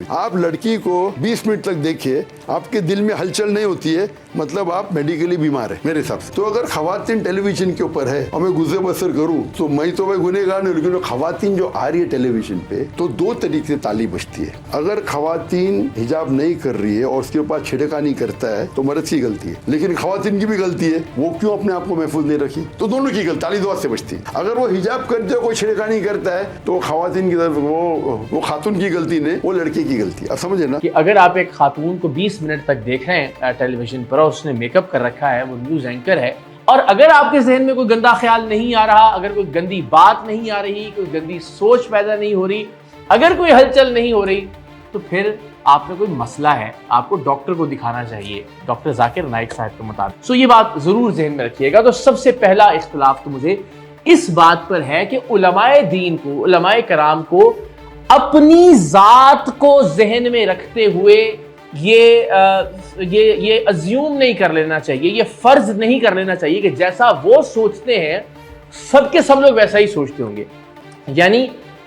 آپ لڑکی کو 20 منٹ تک دیکھیے، آپ کے دل میں ہلچل نہیں ہوتی ہے، مطلب آپ میڈیکلی بیمار ہیں میرے حساب سے۔ تو اگر خواتین ٹیلی ویژن کے اوپر ہے اور میں گزر بسر کروں تو میں گنہگار نہیں، لیکن خواتین جو آ رہی ہے ٹیلی ویژن پہ تو دو طریقے سے تالی بجتی ہے۔ اگر خواتین حجاب نہیں کر رہی ہے اور اس کے پاس چھڑکانی کرتا ہے تو مرد کی غلطی ہے، لیکن خواتین کی بھی غلطی ہے، وہ کیوں اپنے آپ کو محفوظ نہیں رکھی؟ تو دونوں کی غلطی، تالی دو ہاتھ سے بجتی ہے۔ اگر وہ حجاب کرتے ہو کوئی چھڑکانی کرتا ہے تو خواتین کی طرف وہ خاتون کی غلطی نہیں، وہ لڑکے کی غلطی ہے۔ اب سمجھے نا کہ اگر آپ ایک خاتون کو 20 منٹ تک دیکھ رہے ہیں ٹیلی ویژن پر اور اس نے میک اپ کر رکھا ہے، وہ نیوز اینکر ہے، اور اگر آپ کے ذہن میں کوئی گندا خیال نہیں آ رہا، اگر کوئی گندی بات نہیں آ رہی، کوئی گندی سوچ پیدا نہیں ہو رہی، اگر کوئی ہلچل نہیں ہو رہی، تو پھر آپ میں کوئی مسئلہ ہے، آپ کو ڈاکٹر کو دکھانا چاہیے، ڈاکٹر ذاکر نائک صاحب کے مطابق۔ یہ بات ضرور ذہن میں رکھیے گا۔ تو سب سے پہلا اختلاف تو مجھے اس بات پر ہے کہ علماء دین کو، علماء کرام کو اپنی ذات کو ذہن میں رکھتے ہوئے یہ ازیوم نہیں کر لینا چاہیے، یہ فرض نہیں کر لینا چاہیے کہ جیسا وہ سوچتے ہیں سب کے سب لوگ ویسا ہی سوچتے ہوں گے۔ یعنی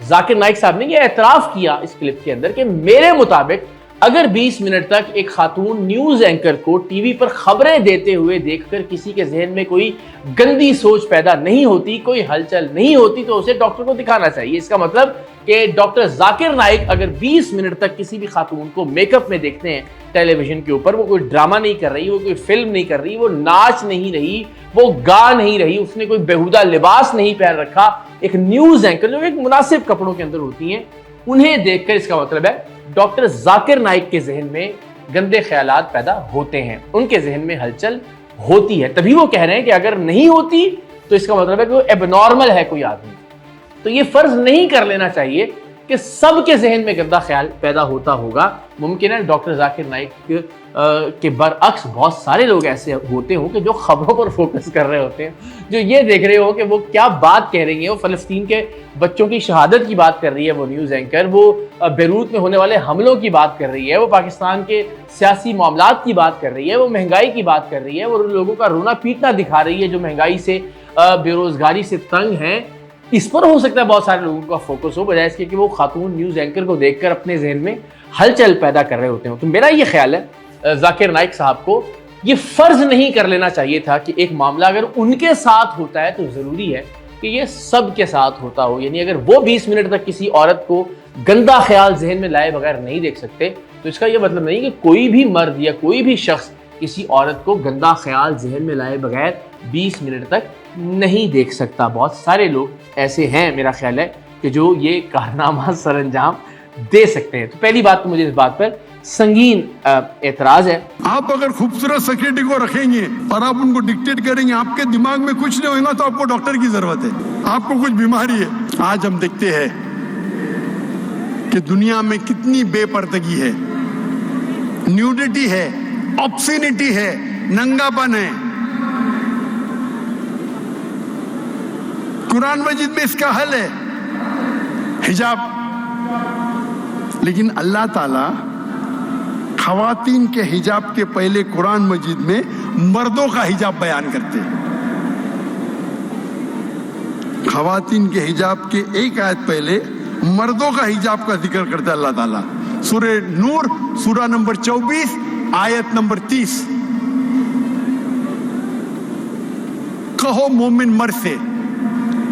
ذاکر نائک صاحب نے یہ اعتراف کیا اس کلپ کے اندر کہ میرے مطابق اگر 20 منٹ تک ایک خاتون نیوز اینکر کو ٹی وی پر خبریں دیتے ہوئے دیکھ کر کسی کے ذہن میں کوئی گندی سوچ پیدا نہیں ہوتی، کوئی ہلچل نہیں ہوتی، تو اسے ڈاکٹر کو دکھانا چاہیے۔ اس کا مطلب کہ ڈاکٹر ذاکر نائک اگر 20 منٹ تک کسی بھی خاتون کو میک اپ میں دیکھتے ہیں ٹیلی ویژن کے اوپر، وہ کوئی ڈرامہ نہیں کر رہی، وہ کوئی فلم نہیں کر رہی، وہ ناچ نہیں رہی، وہ گا نہیں رہی، اس نے کوئی بیہودہ لباس نہیں پہن رکھا، ایک نیوز اینکر جو ایک مناسب کپڑوں کے اندر ہوتی ہیں، انہیں دیکھ کر اس کا مطلب ہے ڈاکٹر ذاکر نائک کے ذہن میں گندے خیالات پیدا ہوتے ہیں، ان کے ذہن میں ہلچل ہوتی ہے۔ تبھی وہ کہہ رہے ہیں کہ اگر نہیں ہوتی تو اس کا مطلب ہے کہ وہ ایب نارمل ہے کوئی آدمی۔ تو یہ فرض نہیں کر لینا چاہیے کہ سب کے ذہن میں گندا خیال پیدا ہوتا ہوگا۔ ممکن ہے ڈاکٹر ذاکر نائک کے برعکس بہت سارے لوگ ایسے ہوتے ہوں کہ جو خبروں پر فوکس کر رہے ہوتے ہیں، جو یہ دیکھ رہے ہو کہ وہ کیا بات کہہ رہی ہیں، وہ فلسطین کے بچوں کی شہادت کی بات کر رہی ہے وہ نیوز اینکر، وہ بیروت میں ہونے والے حملوں کی بات کر رہی ہے، وہ پاکستان کے سیاسی معاملات کی بات کر رہی ہے، وہ مہنگائی کی بات کر رہی ہے، وہ لوگوں کا رونا پیٹنا دکھا رہی ہے جو مہنگائی سے، بے روزگاری سے تنگ ہیں۔ اس پر ہو سکتا ہے بہت سارے لوگوں کا فوکس ہو، بجائے اس کے کہ وہ خاتون نیوز اینکر کو دیکھ کر اپنے ذہن میں ہلچل پیدا کر رہے ہوتے ہیں۔ تو میرا یہ خیال ہے ذاکر نائک صاحب کو یہ فرض نہیں کر لینا چاہیے تھا کہ ایک معاملہ اگر ان کے ساتھ ہوتا ہے تو ضروری ہے کہ یہ سب کے ساتھ ہوتا ہو۔ یعنی اگر وہ 20 منٹ تک کسی عورت کو گندا خیال ذہن میں لائے بغیر نہیں دیکھ سکتے تو اس کا یہ مطلب نہیں کہ کوئی بھی مرد یا کوئی بھی شخص کسی عورت کو گندا خیال ذہن میں لائے بغیر 20 منٹ تک نہیں دیکھ سکتا۔ بہت سارے لوگ ایسے ہیں میرا خیال ہے کہ جو یہ کارنامہ سر انجام دے سکتے ہیں۔ تو پہلی بات تو مجھے اس بات پر سنگین اعتراض ہے۔ آپ اگر خوبصورت سیکرٹری کو رکھیں گے اور آپ ان کو ڈکٹیٹ کریں گے، آپ کے دماغ میں کچھ نہیں ہوئے گا تو آپ کو ڈاکٹر کی ضرورت ہے، آپ کو کچھ بیماری ہے۔ آج ہم دیکھتے ہیں کہ دنیا میں کتنی بے پردگی ہے، نیوڈیٹی ہے، آبسینیٹی ہے، ننگا پن ہے۔ قرآن مجید میں اس کا حل ہے حجاب، لیکن اللہ تعالیٰ خواتین کے حجاب کے پہلے قرآن مجید میں مردوں کا حجاب بیان کرتے ہیں۔ خواتین کے حجاب کے ایک آیت پہلے مردوں کا حجاب کا ذکر کرتا ہے اللہ تعالیٰ۔ سورہ نور سورہ نمبر 24 آیت نمبر 30۔ کہو مومن مرد سے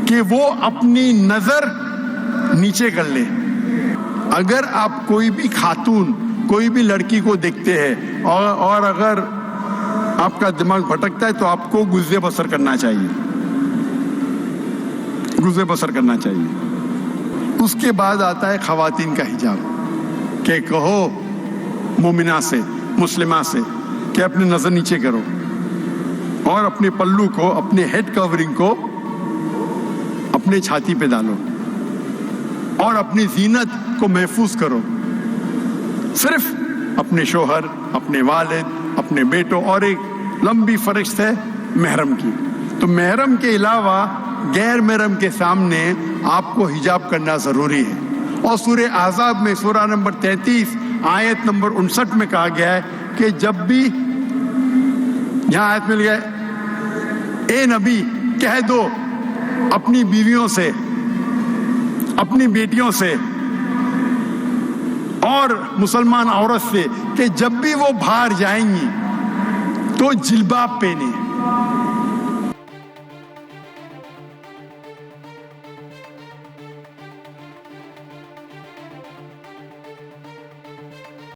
کہ وہ اپنی نظر نیچے کر لے۔ اگر آپ کوئی بھی خاتون، کوئی بھی لڑکی کو دیکھتے ہیں اور اگر آپ کا دماغ بھٹکتا ہے تو آپ کو گزر بسر کرنا چاہیے، گزر بسر کرنا چاہیے۔ اس کے بعد آتا ہے خواتین کا حجاب، کہ کہو مومنہ سے، مسلمہ سے کہ اپنی نظر نیچے کرو اور اپنے پلو کو، اپنے ہیڈ کورنگ کو اپنے چھاتی پہ ڈالو اور اپنی زینت کو محفوظ کرو، صرف اپنے شوہر، اپنے والد، اپنے بیٹوں، اور ایک لمبی فہرست ہے محرم کی۔ تو محرم کے علاوہ غیر محرم کے سامنے آپ کو حجاب کرنا ضروری ہے۔ اور سورہ احزاب میں سورہ نمبر 33 آیت نمبر 59 میں کہا گیا ہے کہ جب بھی، یہاں آیت مل گئے، اے نبی کہہ دو اپنی بیویوں سے، اپنی بیٹیوں سے اور مسلمان عورت سے کہ جب بھی وہ باہر جائیں گی تو جلباب پہنے.